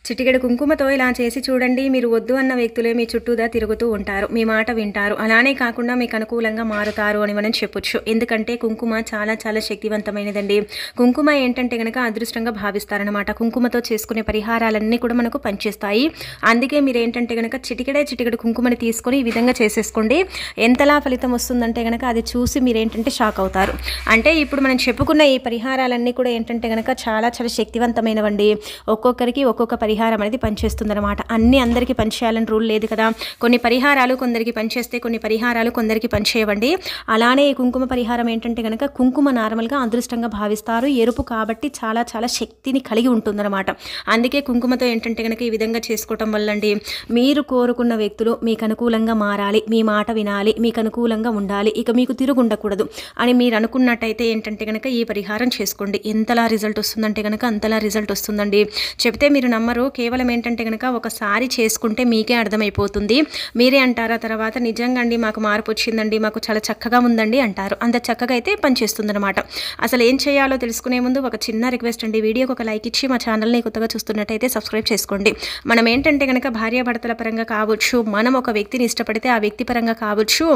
చిటికెడు కుంకుమతో ఇలా చేసి చూడండి. మీరు వద్దు అన్న వ్యక్తులే మీ చుట్టూదా తిరుగుతూ ఉంటారు, మీ మాట వింటారు, అలానే కాకుండా మీకు అనుకూలంగా మారుతారు అని మనం చెప్పొచ్చు. ఎందుకంటే కుంకుమ చాలా చాలా శక్తివంతమైనదండి. కుంకుమ ఏంటంటే కనుక అదృష్టంగా భావిస్తారనమాట. కుంకుమతో చేసుకునే పరిహారాలన్నీ కూడా మనకు పనిచేస్తాయి. అందుకే మీరు ఏంటంటే కనుక చిటికెడు కుంకుమని తీసుకొని ఈ విధంగా చేసేసుకోండి. ఎంతలా ఫలితం వస్తుందంటే కనుక అది చూసి మీరు ఏంటంటే షాక్ అవుతారు. అంటే ఇప్పుడు మనం చెప్పుకున్న ఈ పరిహారాలన్నీ కూడా ఏంటంటే కనుక చాలా చాలా శక్తివంతమైనవండి. ఒక్కొక్కరికి ఒక్కొక్క పరిహారం అనేది పనిచేస్తుందన్నమాట. అన్ని అందరికీ పనిచేయాలని రూల్ లేదు కదా. కొన్ని పరిహారాలు కొందరికి పనిచేస్తే, కొన్ని పరిహారాలు కొందరికి పనిచేయవండి. అలానే ఈ కుంకుమ పరిహారం ఏంటంటే కనుక కుంకుమ నార్మల్గా అదృష్టంగా భావిస్తారు. ఎరుపు కాబట్టి చాలా చాలా శక్తిని కలిగి ఉంటుందన్నమాట. అందుకే కుంకుమతో ఏంటంటే కనుక ఈ విధంగా చేసుకోవటం వల్లండి మీరు కోరుకున్న వ్యక్తులు మీకు అనుకూలంగా మారాలి, మీ మాట వినాలి, మీకు అనుకూలంగా ఉండాలి, ఇక మీకు తిరుగు ఉండకూడదు అని మీరు అనుకున్నట్టయితే ఏంటంటే కనుక ఈ పరిహారం చేసుకోండి. ఎంతలా రిజల్ట్ వస్తుందంటే కనుక అంతలా రిజల్ట్ వస్తుందండి. చెప్తే మీరు నమ్మరు. కేవలం ఏంటంటే కనుక ఒకసారి చేసుకుంటే మీకే అర్థమైపోతుంది. మీరే అంటారా తర్వాత నిజంగా అండి మాకు మార్పు వచ్చిందండి, మాకు చాలా చక్కగా ఉందండి అంటారు. అంత చక్కగా అయితే పనిచేస్తుంది అనమాట. అసలు ఏం చేయాలో తెలుసుకునే ముందు ఒక చిన్న రిక్వెస్ట్ అండి. వీడియోకి ఒక లైక్ ఇచ్చి మా ఛానల్ని కొత్తగా చూస్తున్నట్టయితే సబ్స్క్రైబ్ చేసుకోండి. మనం ఏంటంటే కనుక భార్యాభర్తల పరంగా కావచ్చు, మనం ఒక వ్యక్తిని ఇష్టపడితే ఆ వ్యక్తి పరంగా కావచ్చు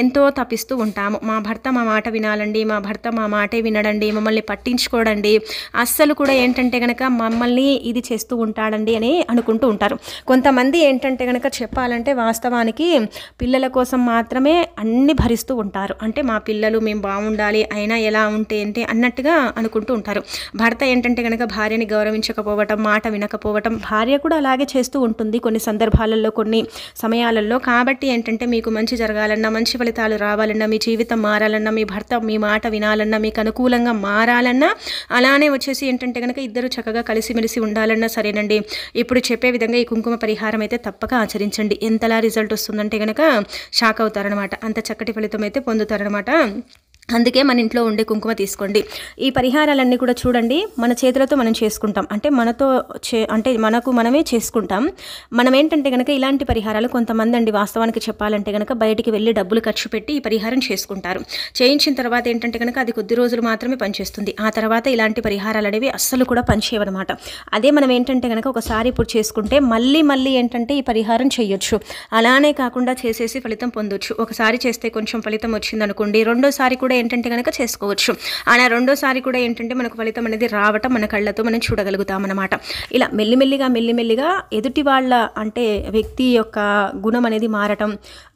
ఎంతో తప్పిస్తూ ఉంటాము. మా భర్త మా మాట వినాలండి, మా భర్త మా మాటే వినడండి, మమ్మల్ని పట్టించుకోడండి, అస్సలు కూడా ఏంటంటే కనుక మమ్మల్ని ఇది చేస్తూ ఉంటాడండి అని అనుకుంటూ ఉంటారు. కొంతమంది ఏంటంటే కనుక చెప్పాలంటే వాస్తవానికి పిల్లల కోసం మాత్రమే అన్ని భరిస్తూ ఉంటారు. అంటే మా పిల్లలు మేము బాగుండాలి, అయినా ఎలా ఉంటే ఏంటి అన్నట్టుగా అనుకుంటూ ఉంటారు. భర్త ఏంటంటే కనుక భార్యని గౌరవించకపోవటం, మాట వినకపోవటం, భార్య కూడా అలాగే చేస్తూ ఉంటుంది కొన్ని సందర్భాలలో, కొన్ని సమయాలలో. కాబట్టి ఏంటంటే మీకు మంచి జరగాలన్నా, మంచి ఫలితాలు రావాలన్నా, మీ జీవితం మారాలన్నా, మీ భర్త మీ మాట వినాలన్నా, మీకు అనుకూలంగా మారాలన్నా, అలానే వచ్చేసి ఏంటంటే కనుక ఇద్దరు చక్కగా కలిసిమెలిసి ఉండాలన్నా సరేనండి. ఇప్పుడు చెప్పే విధంగా ఈ కుంకుమ పరిహారం అయితే తప్పక ఆచరించండి. ఎంతలా రిజల్ట్ వస్తుందంటే కనుక షాక్ అవుతారనమాట. అంత చక్కటి ఫలితం అయితే పొందుతారనమాట. అందుకే మన ఇంట్లో ఉండే కుంకుమ తీసుకోండి. ఈ పరిహారాలన్నీ కూడా చూడండి మన చేతులతో మనం చేసుకుంటాం. అంటే అంటే మనకు మనమే చేసుకుంటాం. మనం ఏంటంటే కనుక ఇలాంటి పరిహారాలు కొంతమంది అండి వాస్తవానికి చెప్పాలంటే కనుక బయటికి వెళ్ళి డబ్బులు ఖర్చు పెట్టి ఈ పరిహారం చేసుకుంటారు. చేయించిన తర్వాత ఏంటంటే కనుక అది కొద్ది రోజులు మాత్రమే పనిచేస్తుంది. ఆ తర్వాత ఇలాంటి పరిహారాలు అనేవి అస్సలు కూడా పనిచేయవన్నమాట. అదే మనం ఏంటంటే కనుక ఒకసారి ఇప్పుడు చేసుకుంటే మళ్ళీ ఏంటంటే ఈ పరిహారం చేయొచ్చు. అలానే కాకుండా చేసేసి ఫలితం పొందొచ్చు. ఒకసారి చేస్తే కొంచెం ఫలితం వచ్చిందనుకోండి, రెండోసారి కూడా ఏంటంటే కనుక చేసుకోవచ్చు. అలా రెండోసారి కూడా ఏంటంటే మనకు ఫలితం అనేది రావటం మన కళ్ళతో మనం చూడగలుగుతాం అన్నమాట. ఇలా మెల్లిమెల్లిగా ఎదుటి వాళ్ళ అంటే వ్యక్తి యొక్క గుణం అనేది మారటం,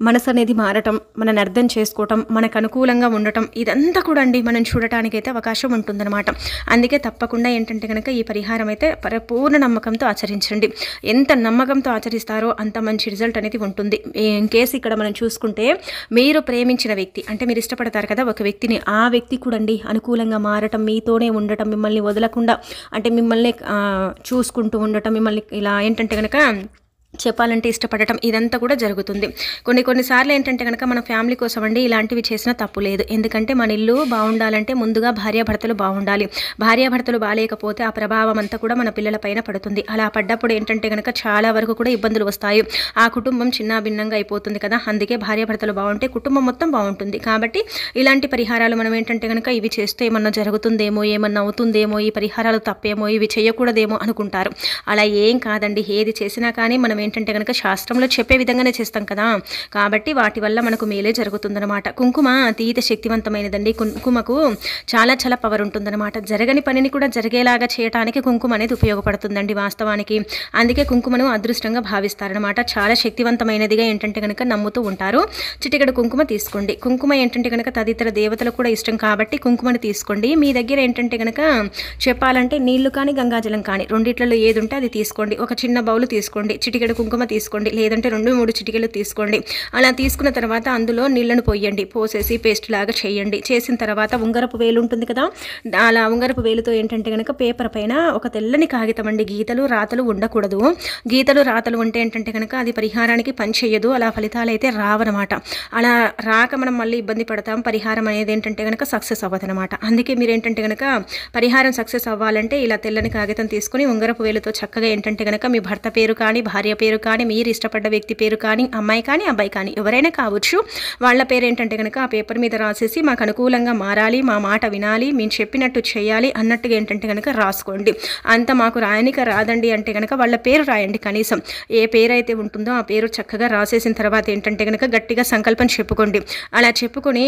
మనసు అనేది మారటం, మనని అర్థం చేసుకోవటం, మనకు అనుకూలంగా ఉండటం, ఇదంతా కూడా అండి మనం చూడటానికైతే అవకాశం ఉంటుందన్నమాట. అందుకే తప్పకుండా ఏంటంటే కనుక ఈ పరిహారం అయితే పరిపూర్ణ నమ్మకంతో ఆచరించండి. ఎంత నమ్మకంతో ఆచరిస్తారో అంత మంచి రిజల్ట్ అనేది ఉంటుంది. ఇన్ కేసు ఇక్కడ మనం చూసుకుంటే మీరు ప్రేమించిన వ్యక్తి అంటే మీరు ఇష్టపడతారు కదా ఒక వ్యక్తిని, ఆ వ్యక్తి కూడా అండి అనుకూలంగా మారటం, మీతోనే ఉండటం, మిమ్మల్ని వదలకుండా అంటే మిమ్మల్ని చూసుకుంటూ ఉండటం, మిమ్మల్ని ఇలా ఏంటంటే కనుక చెప్పాలంటే ఇష్టపడటం, ఇదంతా కూడా జరుగుతుంది. కొన్నిసార్లు ఏంటంటే కనుక మన ఫ్యామిలీ కోసం అండి ఇలాంటివి చేసినా తప్పు లేదు. ఎందుకంటే మన ఇల్లు బాగుండాలంటే ముందుగా భార్యాభర్తలు బాగుండాలి. భార్యాభర్తలు బాగాలేకపోతే ఆ ప్రభావం అంతా కూడా మన పిల్లల పైన పడుతుంది. అలా పడ్డప్పుడు ఏంటంటే కనుక చాలా వరకు కూడా ఇబ్బందులు వస్తాయి. ఆ కుటుంబం చిన్న భిన్నంగా అయిపోతుంది కదా. అందుకే భార్యాభర్తలు బాగుంటే కుటుంబం మొత్తం బాగుంటుంది. కాబట్టి ఇలాంటి పరిహారాలు మనం ఏంటంటే కనుక ఇవి చేస్తే ఏమన్నా జరుగుతుందేమో, ఏమన్నా అవుతుందేమో, ఈ పరిహారాలు తప్పేమో, ఇవి చేయకూడదేమో అనుకుంటారు. అలా ఏం కాదండి. ఏది చేసినా కానీ మనం ఏంటంటే కనుక శాస్త్రంలో చెప్పే విధంగానే చేస్తాం కదా. కాబట్టి వాటి వల్ల మనకు మేలే జరుగుతుందన్నమాట. కుంకుమ అతీత శక్తివంతమైనదండి. కుంకుమకు చాలా చాలా పవర్ ఉంటుందన్నమాట. జరగని పనిని కూడా జరిగేలాగా చేయడానికి కుంకుమ అనేది ఉపయోగపడుతుందండి వాస్తవానికి. అందుకే కుంకుమను అదృష్టంగా భావిస్తారనమాట. చాలా శక్తివంతమైనదిగా ఏంటంటే కనుక నమ్ముతూ ఉంటారు. చిటికెడు కుంకుమ తీసుకోండి. కుంకుమ ఏంటంటే కనుక తదితర దేవతలకు కూడా ఇష్టం కాబట్టి కుంకుమను తీసుకోండి. మీ దగ్గర ఏంటంటే కనుక చెప్పాలంటే నీళ్లు కానీ గంగాజలం కానీ రెండిట్లలో ఏది ఉంటే అది తీసుకోండి. ఒక చిన్న బౌల్ తీసుకోండి, చిటికెడు కుంకుమ తీసుకోండి, లేదంటే 2-3 చిటికెలు తీసుకోండి. అలా తీసుకున్న తర్వాత అందులో నీళ్లను పోయండి. పోసేసి పేస్ట్ లాగా చేయండి. చేసిన తర్వాత ఉంగరపు వేలు ఉంటుంది కదా, అలా ఉంగరపు వేలుతో ఏంటంటే కనుక పేపర్ పైన ఒక తెల్లని కాగితం అండి, గీతలు రాతలు ఉండకూడదు. గీతలు రాతలు ఉంటే ఏంటంటే కనుక అది పరిహారానికి పని చేయదు. అలా ఫలితాలు అయితే రావన్నమాట. అలా రాక మనం మళ్ళీ ఇబ్బంది పడతాం. పరిహారం అనేది ఏంటంటే కనుక సక్సెస్ అవ్వదనమాట. అందుకే మీరు ఏంటంటే కనుక పరిహారం సక్సెస్ అవ్వాలంటే ఇలా తెల్లని కాగితం తీసుకుని ఉంగరపు వేలుతో చక్కగా ఏంటంటే కనుక మీ భర్త పేరు కానీ భార్య పేరు కానీ, మీరు ఇష్టపడ్డ వ్యక్తి పేరు కానీ, అమ్మాయి కానీ, అబ్బాయి కానీ ఎవరైనా కావచ్చు. వాళ్ళ పేరు ఏంటంటే కనుక ఆ పేపర్ మీద రాసేసి మాకు అనుకూలంగా మారాలి, మా మాట వినాలి, మేము చెప్పినట్టు చేయాలి అన్నట్టుగా ఏంటంటే కనుక రాసుకోండి. అంత మాకు రాయనిక రాదండి అంటే కనుక వాళ్ళ పేరు రాయండి. కనీసం ఏ పేరు అయితే ఉంటుందో ఆ పేరు చక్కగా రాసేసిన తర్వాత ఏంటంటే కనుక గట్టిగా సంకల్పం చెప్పుకోండి. అలా చెప్పుకొని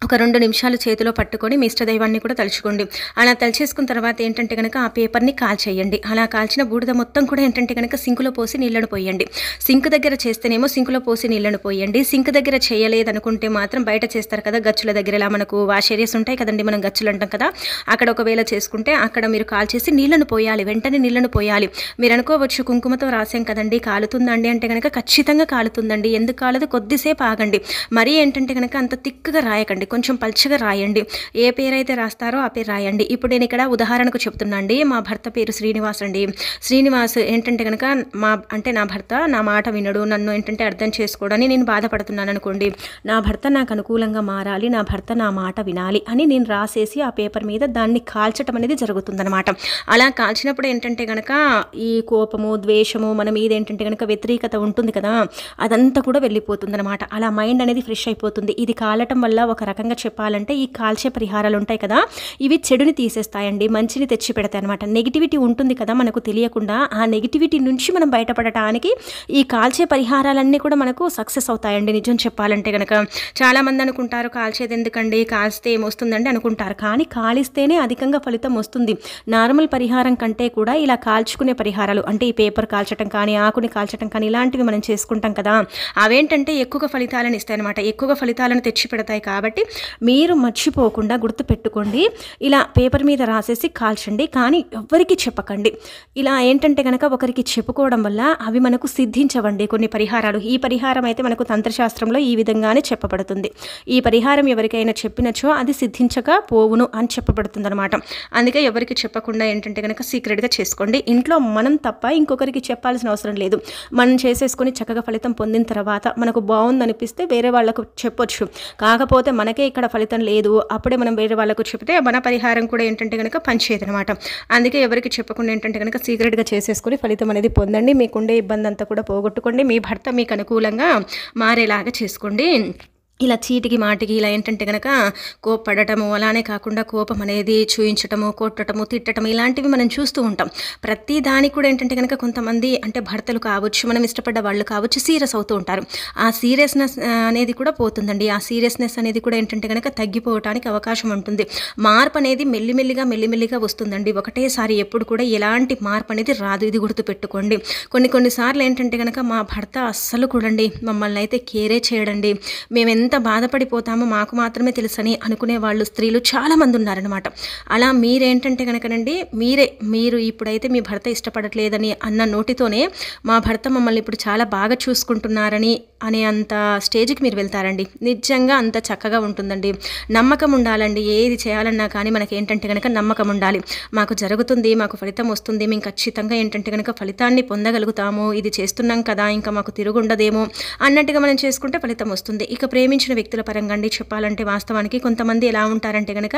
ఒక 2 నిమిషాలు చేతిలో పట్టుకొని మీ ఇష్టదైవాన్ని కూడా తలుచుకోండి. అలా తలుచేసుకున్న తర్వాత ఏంటంటే కనుక ఆ పేపర్ని కాల్చేయండి. అలా కాల్చిన బూడిద మొత్తం కూడా ఏంటంటే కనుక సింకులో పోసి నీళ్లను పోయండి. సింక్ దగ్గర చేస్తేనేమో సింకులో పోసి నీళ్లను పోయండి. సింక్ దగ్గర చేయలేదనుకుంటే మాత్రం బయట చేస్తారు కదా గచ్చుల దగ్గర, ఇలా మనకు వాష్ ఏరియాస్ ఉంటాయి కదండి, మనం గచ్చులు అంటాం కదా, అక్కడ ఒకవేళ చేసుకుంటే అక్కడ మీరు కాల్చేసి నీళ్లను పోయాలి. వెంటనే నీళ్లను పోయాలి. మీరు అనుకోవచ్చు కుంకుమతో రాసాం కదండి కాలుతుందండి అంటే కనుక ఖచ్చితంగా కాలుతుందండి. ఎందుకు కాలదు? కొద్దిసేపు ఆగండి. మరీ ఏంటంటే కనుక అంత తిక్కుగా రాయకండి, కొంచెం పల్చగా రాయండి. ఏ పేరైతే రాస్తారో ఆ పేరు రాయండి. ఇప్పుడు నేను ఇక్కడ ఉదాహరణకు చెప్తున్నా అండి. మా భర్త పేరు శ్రీనివాస్ అండి. శ్రీనివాస్ ఏంటంటే కనుక నా భర్త నా మాట వినడు, నన్ను ఏంటంటే అర్థం చేసుకోవడానికి నేను బాధపడుతున్నాను అనుకోండి. నా భర్త నాకు అనుకూలంగా మారాలి, నా భర్త నా మాట వినాలి అని నేను రాసేసి ఆ పేపర్ మీద దాన్ని కాల్చడం అనేది జరుగుతుందన్నమాట. అలా కాల్చినప్పుడు ఏంటంటే కనుక ఈ కోపము, ద్వేషము, మన మీద ఏంటంటే కనుక వ్యతిరేకత ఉంటుంది కదా, అదంతా కూడా వెళ్ళిపోతుందన్నమాట. అలా మైండ్ అనేది ఫ్రెష్ అయిపోతుంది. ఇది కాలటం వల్ల ఒక రకంగా చెప్పాలంటే ఈ కాల్చే పరిహారాలు ఉంటాయి కదా, ఇవి చెడుని తీసేస్తాయండి, మంచిని తెచ్చి పెడతాయి అనమాట. నెగిటివిటీ ఉంటుంది కదా మనకు తెలియకుండా, ఆ నెగిటివిటీ నుంచి మనం బయటపడటానికి ఈ కాల్చే పరిహారాలన్నీ కూడా మనకు సక్సెస్ అవుతాయండి. నిజం చెప్పాలంటే కనుక చాలామంది అనుకుంటారు కాల్చేది ఎందుకండి, కాల్స్తే ఏమొస్తుందండి అనుకుంటారు. కానీ కాలిస్తేనే అధికంగా ఫలితం వస్తుంది. నార్మల్ పరిహారం కంటే కూడా ఇలా కాల్చుకునే పరిహారాలు అంటే ఈ పేపర్ కాల్చడం కానీ, ఆకుని కాల్చడం కానీ ఇలాంటివి మనం చేసుకుంటాం కదా, అవేంటంటే ఎక్కువగా ఫలితాలను ఇస్తాయి అనమాట. ఎక్కువగా ఫలితాలను తెచ్చి పెడతాయి. కాబట్టి మీరు మర్చిపోకుండా గుర్తుపెట్టుకోండి. ఇలా పేపర్ మీద రాసేసి కాల్చండి, కానీ ఎవ్వరికి చెప్పకండి. ఇలా ఏంటంటే కనుక ఒకరికి చెప్పుకోవడం వల్ల అవి మనకు సిద్ధించవండి కొన్ని పరిహారాలు. ఈ పరిహారం అయితే మనకు తంత్రశాస్త్రంలో ఈ విధంగానే చెప్పబడుతుంది. ఈ పరిహారం ఎవరికైనా చెప్పినచో అది సిద్ధించక పోవును అని చెప్పబడుతుంది అనమాట. అందుకే ఎవరికి చెప్పకుండా ఏంటంటే కనుక సీక్రెట్గా చేసుకోండి. ఇంట్లో మనం తప్ప ఇంకొకరికి చెప్పాల్సిన అవసరం లేదు. మనం చేసేసుకొని చక్కగా ఫలితం పొందిన తర్వాత మనకు బాగుందనిపిస్తే వేరే వాళ్ళకు చెప్పొచ్చు. కాకపోతే మనకే ఇక్కడ ఫలితం లేదు, అప్పుడే మనం వేరే వాళ్ళకు చెప్తే మన పరిహారం కూడా ఏంటంటే కనుక పనిచేయదనమాట. అందుకే ఎవరికి చెప్పకుండా ఏంటంటే కనుక సీక్రెట్గా చేసేసుకొని ఫలితం అనేది పొందండి. మీకుండే ఇబ్బంది అంతా కూడా పోగొట్టుకోండి. మీ భర్త మీకు అనుకూలంగా మారేలాగా చేసుకోండి. ఇలా చీటికి మాటికి ఇలా ఏంటంటే కనుక కోప్పడటము, అలానే కాకుండా కోపం అనేది చూయించటము, కొట్టటము, తిట్టటము ఇలాంటివి మనం చూస్తూ ఉంటాం. ప్రతి దానికి కూడా ఏంటంటే కనుక కొంతమంది అంటే భర్తలు కావచ్చు, మనం ఇష్టపడ్డ వాళ్ళు కావచ్చు, సీరియస్ అవుతూ ఉంటారు. ఆ సీరియస్నెస్ అనేది కూడా పోతుందండి. ఆ సీరియస్నెస్ అనేది కూడా ఏంటంటే కనుక తగ్గిపోవటానికి అవకాశం ఉంటుంది. మార్పు అనేది మెల్లిమెల్లిగా వస్తుందండి. ఒకటేసారి ఎప్పుడు కూడా ఎలాంటి మార్పు అనేది రాదు. ఇది గుర్తుపెట్టుకోండి. కొన్నిసార్లు ఏంటంటే కనుక మా భర్త అస్సలు కూడండి మమ్మల్ని అయితే కేరే చేయడండి, మేము ఎంత బాధపడిపోతామో మాకు మాత్రమే తెలుసని అనుకునే వాళ్ళు స్త్రీలు చాలామంది ఉన్నారనమాట. అలా మీరేంటంటే కనుకనండి మీరు ఇప్పుడైతే మీ భర్త ఇష్టపడట్లేదని అన్న నోటితోనే మా భర్త మమ్మల్ని ఇప్పుడు చాలా బాగా చూసుకుంటున్నారని అనే అంత స్టేజ్కి మీరు వెళ్తారండి. నిజంగా అంత చక్కగా ఉంటుందండి. నమ్మకం ఉండాలండి. ఏది చేయాలన్నా కానీ మనకి ఏంటంటే కనుక నమ్మకం ఉండాలి. మాకు జరుగుతుంది, మాకు ఫలితం వస్తుంది, మేము ఖచ్చితంగా ఏంటంటే కనుక ఫలితాన్ని పొందగలుగుతాము, ఇది చేస్తున్నాం కదా ఇంకా మాకు తిరుగుండదేమో అన్నట్టుగా మనం చేసుకుంటే ఫలితం వస్తుంది. ఇక ప్రేమించిన వ్యక్తుల పరంగా అండి చెప్పాలంటే వాస్తవానికి కొంతమంది ఎలా ఉంటారంటే కనుక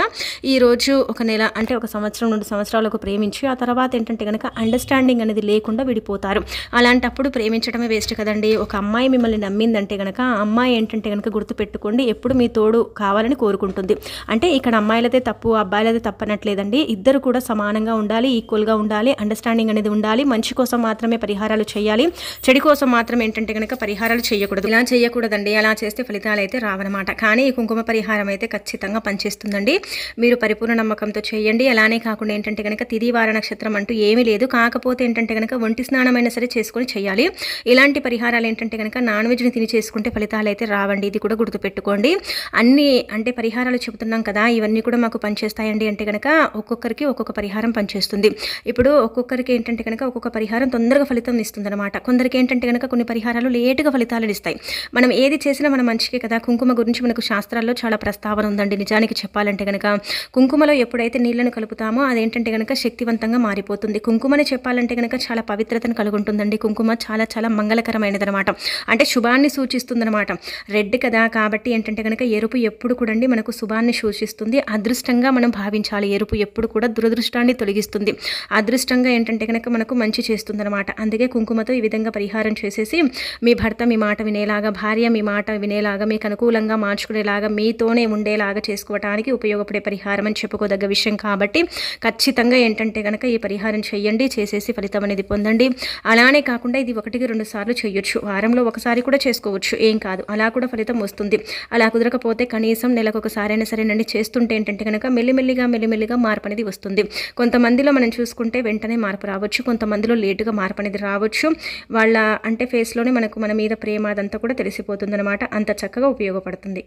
ఈరోజు ఒక నెల అంటే ఒక సంవత్సరం 2 సంవత్సరాలకు ప్రేమించి ఆ తర్వాత ఏంటంటే కనుక అండర్స్టాండింగ్ అనేది లేకుండా విడిపోతారు. అలాంటప్పుడు ప్రేమించడమే వేస్ట్ కదండి. ఒక అమ్మాయి మిమ్మల్ని నమ్మిందంటే కనుక ఆ అమ్మాయి ఏంటంటే కనుక గుర్తుపెట్టుకోండి ఎప్పుడు మీ తోడు కావాలని కోరుకుంటుంది. అంటే ఇక్కడ అమ్మాయిలదే తప్పు అబ్బాయిలదే తప్పు అనట్లేదండి. ఇద్దరు కూడా సమానంగా ఉండాలి, ఈక్వల్గా ఉండాలి, అండర్స్టాండింగ్ అనేది ఉండాలి. మంచి కోసం మాత్రమే పరిహారాలు చేయాలి, చెడు కోసం మాత్రం ఏంటంటే కనుక పరిహారాలు చేయకూడదు. ఇలా చేయకూడదండి. అలా చేస్తే ఫలితాలు అయితే రావన్నమాట. కానీ ఈ కుంకుమ పరిహారం అయితే ఖచ్చితంగా పనిచేస్తుందండి. మీరు పరిపూర్ణ నమ్మకంతో చేయండి. అలానే కాకుండా ఏంటంటే కనుక తిథి వార నక్షత్రం అంటూ ఏమీ లేదు. కాకపోతే ఏంటంటే కనుక ఒంటి స్నానమైనా సరే చేసుకొని చేయాలి. ఇలాంటి పరిహారాలు ఏంటంటే కనుక నాన్ వెజ్ని తిని చేసుకుంటే ఫలితాలు అయితే రావండి. ఇది కూడా గుర్తుపెట్టుకోండి. అన్ని అంటే పరిహారాలు చెబుతున్నాం కదా, ఇవన్నీ కూడా మాకు పనిచేస్తాయండి అంటే కనుక ఒక్కొక్కరికి ఒక్కొక్క పరిహారం పనిచేస్తుంది. ఇప్పుడు ఒక్కొక్కరికి ఏంటంటే కనుక ఒక్కొక్క పరిహారం తొందరగా ఫలితం ఇస్తుంది అనమాట. కొందరికి ఏంటంటే కనుక కొన్ని పరిహారాలు లేటుగా ఫలితాలను ఇస్తాయి. మనం ఏది చేసినా మన మంచికే కదా కుంకుమ గురించి మనకు శాస్త్రాల్లో చాలా ప్రస్తావన ఉందండి. నిజానికి చెప్పాలంటే గనక కుంకుమలో ఎప్పుడైతే నీళ్లను కలుపుతామో అదేంటంటే గనక శక్తివంతంగా మారిపోతుంది. కుంకుమని చెప్పాలంటే గనక చాలా పవిత్రతను కలుగుంటుందండి. కుంకుమ చాలా చాలా మంగళకరమైనదనమాట. అంటే శుభాన్ని సూచిస్తుందనమాట. రెడ్ కదా కాబట్టి ఏంటంటే గనక ఎరుపు ఎప్పుడు కూడా మనకు శుభాన్ని సూచిస్తుంది. అదృష్టంగా మనం భావించాలి. ఎరుపు ఎప్పుడు కూడా దురదృష్టాన్ని తొలగిస్తుంది. అదృష్టంగా ఏంటంటే గనక మనకు మంచి చేస్తుందనమాట. అందుకే కుంకుమతో ఈ విధంగా పరిహారం చేసేసి మీ భర్త మీ మాట వినేలాగా, భార్య మీ మాట వినేలాగా, మీకు అనుకూలంగా మార్చుకునేలాగా, మీతోనే ఉండేలాగా చేసుకోవడానికి ఉపయోగపడే పరిహారం అని చెప్పుకోదగ్గ విషయం కాబట్టి ఖచ్చితంగా ఏంటంటే గనక ఈ పరిహారం చేయండి. చేసేసి ఫలితం అనేది పొందండి. అలానే కాకుండా ఇది 1-2 సార్లు చేయొచ్చు. వారంలో ఒకసారి కూడా చేసుకోవచ్చు, ఏం కాదు. అలా కూడా ఫలితం వస్తుంది. అలా కుదరకపోతే కనీసం నెలకు ఒకసారైనా సరేనండి చేస్తుంటే ఏంటంటే కనుక మెల్లిమెల్లిగా మార్పు అనేది వస్తుంది. కొంతమందిలో మనం చూసుకుంటే వెంటనే మార్పు రావచ్చు, కొంతమందిలో లేటుగా మార్పు అనేది రావచ్చు. వాళ్ళ అంటే ఫేస్లోనే మనకు మన మీద ప్రేమ అదంతా కూడా తెలిసిపోతుంది అనమాట. అంత చక్కగా ఉపయోగపడుతుంది.